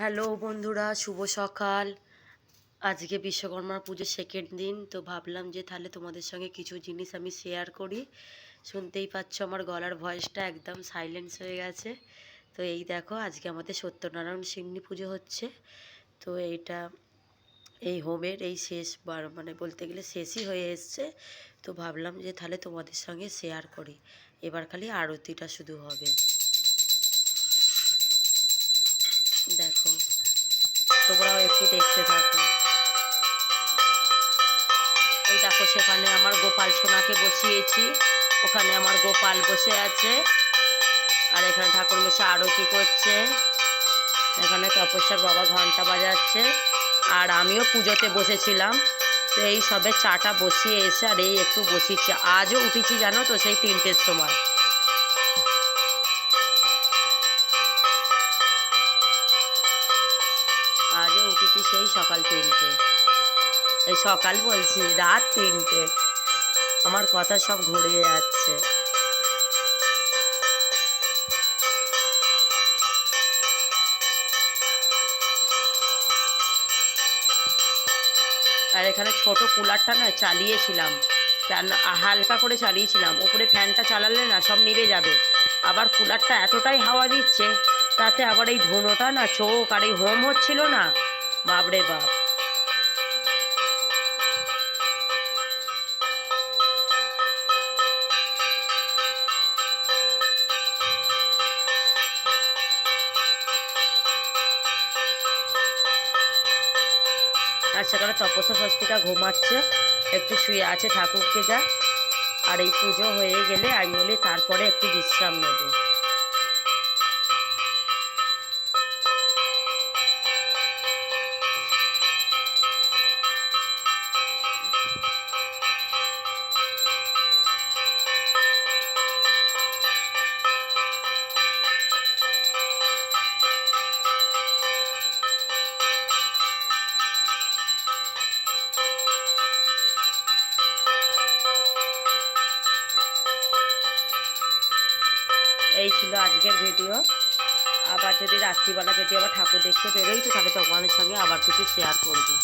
Hello বন্ধুরা, শুভ সকাল। আজকে বিশ্বকর্মা পুজোর সেকেন্ড দিন, তো ভাবলাম যে তাহলে তোমাদের সঙ্গে কিছু জিনিস আমি শেয়ার করি। শুনতেই পাচ্ছ আমার গলার ভয়েসটা একদম সাইলেন্স হয়ে গেছে। তো এই দেখো, আজকে আমাদের সত্যনারায়ণ সিন্নি পুজো হচ্ছে। তো এই হোমের এই শেষ বার, মানে বলতে গেলে শেষই হয়ে এসছে। তো ভাবলাম যে তাহলে তোমাদের সঙ্গে শেয়ার করি। এবার খালি আরতিটা শুধু হবে, দেখো, তোমরাও একটু দেখতে থাকো। এই দেখো, সেখানে আমার গোপাল সোনাকে বসিয়েছি, ওখানে আমার গোপাল বসে আছে, আর এখানে ঠাকুর মশাই আরতি করছে, এখানে তপস্যার বাবা ঘন্টা বাজাচ্ছে, আর আমিও পুজোতে বসেছিলাম। তো এই সবে চাটা বসিয়ে এসে আর এই একটু বসিয়েছি। আজও উঠেছি জানো তো, সেই 3টের সময়। আজও উঠেছি সেই সকাল 3টে, এই সকাল বলছি, রাত 3টে। আমার কথা সব ঘুরিয়ে যাচ্ছে। আর এখানে ছোট কুলারটা না চালিয়েছিলাম, হালকা করে চালিয়েছিলাম। উপরে ফ্যানটা চালালে না সব নিভে যাবে, আবার কুলারটা এতটাই হাওয়া দিচ্ছে, তাতে আবার এই ধুনোটা না চোখ, আর এই হোম হচ্ছিল না, বাপরে বাপ। আর সেখানে তপস্যা স্বস্তিকা ঘুমাচ্ছে, একটু শুয়ে আছে, ঠাকুরকে যা। আর এই পুজো হয়ে গেলে আইনলি তারপরে একটু বিশ্রাম নেবে। এই ছিল আজকের ভিডিও। আবার যদি রাত্রিবেলা যদি আবার ঠাকুর দেখতে বেরোই, তো তাহলে তোমাদের সঙ্গে আবার কিছু শেয়ার করবো।